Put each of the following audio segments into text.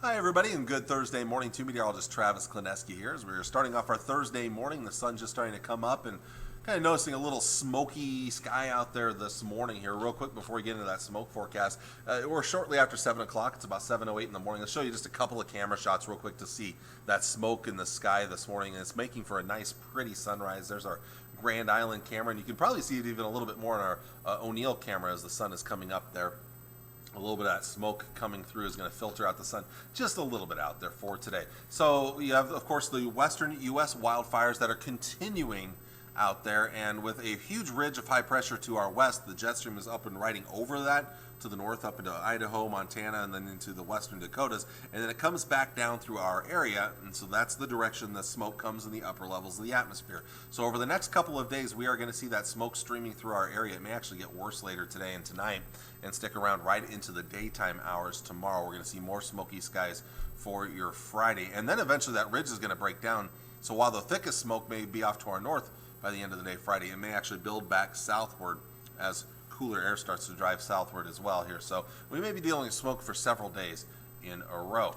Hi everybody, and good Thursday morning to meteorologist Travis Klineski here. As we're starting off our Thursday morning, the sun's just starting to come up and kind of noticing a little smoky sky out there this morning here. Real quick before we get into that smoke forecast, we're shortly after 7 o'clock. It's about 7:08 in the morning. I'll show you just a couple of camera shots real quick to see that smoke in the sky this morning, and it's making for a nice pretty sunrise. There's our Grand Island camera, and you can probably see it even a little bit more on our O'Neill camera as the sun is coming up there. A little bit of that smoke coming through is going to filter out the sun just a little bit out there for today. So you have, of course, the western U.S. wildfires that are continuing out there, and with a huge ridge of high pressure to our west, the jet stream is up and riding over that to the north, up into Idaho, Montana, and then into the western Dakotas, and then it comes back down through our area, and so that's the direction the smoke comes in the upper levels of the atmosphere. So over the next couple of days, we are going to see that smoke streaming through our area. It may actually get worse later today and tonight, and stick around right into the daytime hours tomorrow. We're going to see more smoky skies for your Friday, and then eventually that ridge is going to break down. So while the thickest smoke may be off to our north by the end of the day Friday, it may actually build back southward as cooler air starts to drive southward as well here. So we may be dealing with smoke for several days in a row.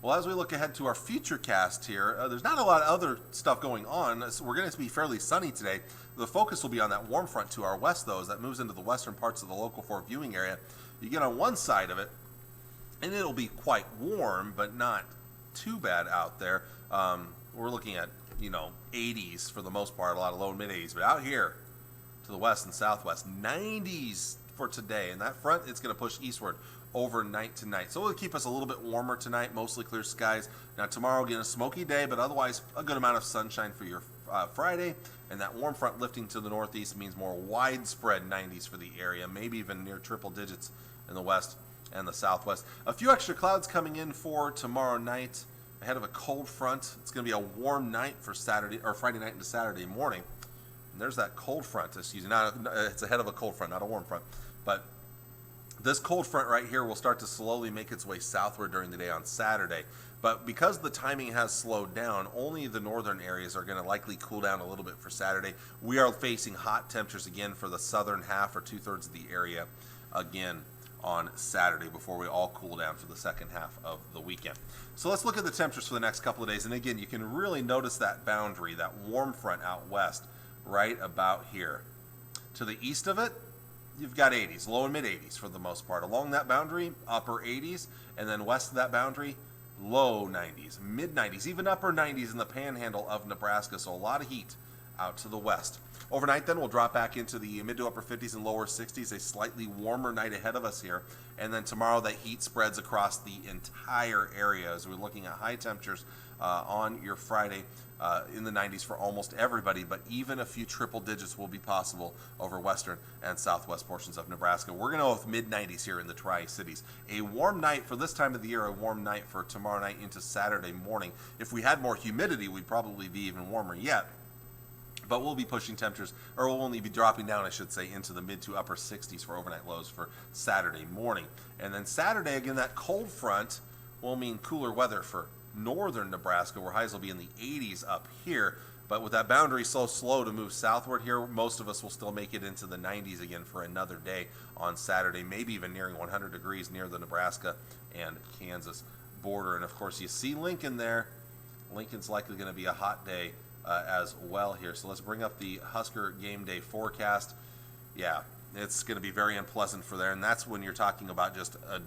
Well, as we look ahead to our future cast here, there's not a lot of other stuff going on. So we're going to be fairly sunny today. The focus will be on that warm front to our west, though, as that moves into the western parts of the local 4 viewing area. You get on one side of it, and it'll be quite warm, but not too bad out there. We're looking at, 80s for the most part, a lot of low and mid 80s, but out here to the west and southwest, 90s for today, and that front, it's going to push eastward overnight tonight. So it'll keep us a little bit warmer tonight, mostly clear skies. Now tomorrow, again, a smoky day, but otherwise a good amount of sunshine for your Friday, and that warm front lifting to the northeast means more widespread 90s for the area, maybe even near triple digits in the west and the southwest. A few extra clouds coming in for tomorrow night ahead of a cold front. It's going to be a warm night for Saturday or Friday night into Saturday morning. And there's that cold front. It's ahead of a cold front, not a warm front. But this cold front right here will start to slowly make its way southward during the day on Saturday. But because the timing has slowed down, only the northern areas are going to likely cool down a little bit for Saturday. We are facing hot temperatures again for the southern half or 2/3 of the area again on Saturday before we all cool down for the second half of the weekend. So let's look at the temperatures for the next couple of days. And again, you can really notice that boundary, that warm front out west, right about here. To the east of it, you've got 80s, low and mid 80s for the most part. Along that boundary, upper 80s, and then west of that boundary, low 90s, mid 90s, even upper 90s in the panhandle of Nebraska. So a lot of heat out to the west. Overnight then we'll drop back into the mid to upper 50s and lower 60s, a slightly warmer night ahead of us here. And then tomorrow that heat spreads across the entire area as we're looking at high temperatures on your Friday in the 90s for almost everybody, but even a few triple digits will be possible over western and southwest portions of Nebraska. We're going to go with mid 90s here in the Tri-Cities. A warm night for this time of the year, a warm night for tomorrow night into Saturday morning. If we had more humidity, we'd probably be even warmer yet. But we'll be pushing temperatures, or we'll only be dropping down, I should say, into the mid to upper 60s for overnight lows for Saturday morning. And then Saturday, again, that cold front will mean cooler weather for northern Nebraska, where highs will be in the 80s up here. But with that boundary so slow to move southward here, most of us will still make it into the 90s again for another day on Saturday, maybe even nearing 100 degrees near the Nebraska and Kansas border. And of course, you see Lincoln there. Lincoln's likely going to be a hot day as well here. So let's bring up the Husker game day forecast. Yeah, it's going to be very unpleasant for there, and that's when you're talking about just a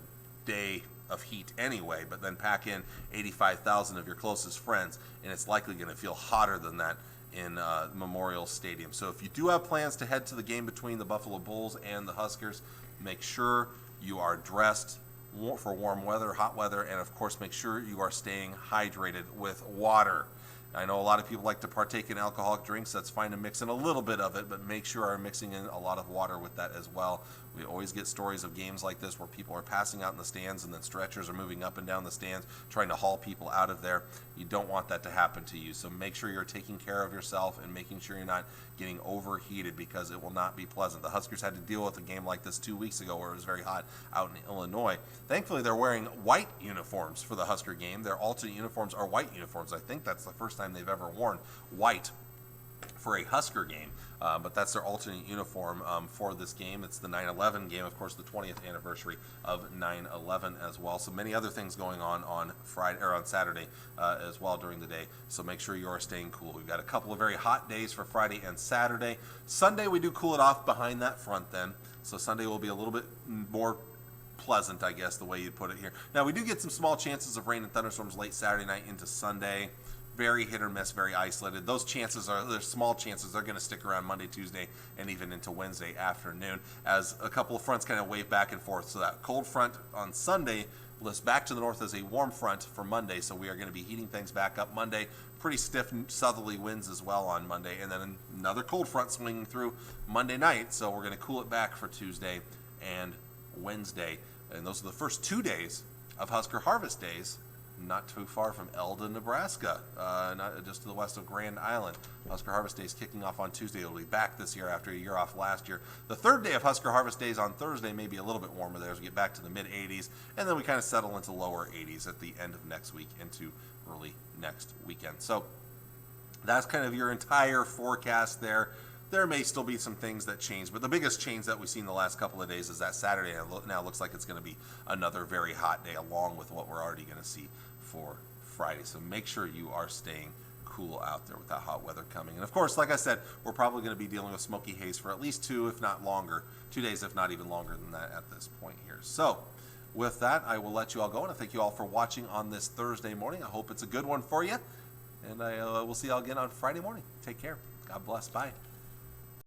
day of heat anyway, but then pack in 85,000 of your closest friends, and it's likely going to feel hotter than that in Memorial Stadium. So if you do have plans to head to the game between the Buffalo Bulls and the Huskers, make sure you are dressed for warm weather, hot weather, and of course make sure you are staying hydrated with water. I know a lot of people like to partake in alcoholic drinks. That's fine to mix in a little bit of it, but make sure you're mixing in a lot of water with that as well. We always get stories of games like this where people are passing out in the stands and then stretchers are moving up and down the stands trying to haul people out of there. You don't want that to happen to you. So make sure you're taking care of yourself and making sure you're not getting overheated, because it will not be pleasant. The Huskers had to deal with a game like this 2 weeks ago where it was very hot out in Illinois. Thankfully, they're wearing white uniforms for the Husker game. Their alternate uniforms are white uniforms. I think that's the first time they've ever worn white for a Husker game, but that's their alternate uniform for this game. It's the 9/11 game, of course, the 20th anniversary of 9/11 as well. So many other things going on Friday or on Saturday as well during the day. So make sure you are staying cool. We've got a couple of very hot days for Friday and Saturday. Sunday we do cool it off behind that front then. So Sunday will be a little bit more pleasant, I guess, the way you put it here. Now we do get some small chances of rain and thunderstorms late Saturday night into Sunday. Very hit or miss, very isolated. Those chances they're small chances. They're going to stick around Monday, Tuesday, and even into Wednesday afternoon as a couple of fronts kind of wave back and forth. So that cold front on Sunday lifts back to the north as a warm front for Monday. So we are going to be heating things back up Monday. Pretty stiff southerly winds as well on Monday. And then another cold front swinging through Monday night. So we're going to cool it back for Tuesday and Wednesday. And those are the first 2 days of Husker Harvest Days. Not too far from Eldon, Nebraska, not just to the west of Grand Island. Husker Harvest Days kicking off on Tuesday. It'll be back this year after a year off last year. The third day of Husker Harvest Days on Thursday may be a little bit warmer there as we get back to the mid-80s, and then we kind of settle into lower 80s at the end of next week into early next weekend. So that's kind of your entire forecast there. There may still be some things that change, but the biggest change that we've seen the last couple of days is that Saturday now looks like it's going to be another very hot day along with what we're already going to see for Friday. So make sure you are staying cool out there with that hot weather coming. And of course, like I said, we're probably going to be dealing with smoky haze for at least 2, if not longer, 2 days, if not even longer than that at this point here. So with that, I will let you all go, and I thank you all for watching on this Thursday morning. I hope it's a good one for you, and I will see you all again on Friday morning. Take care. God bless. Bye.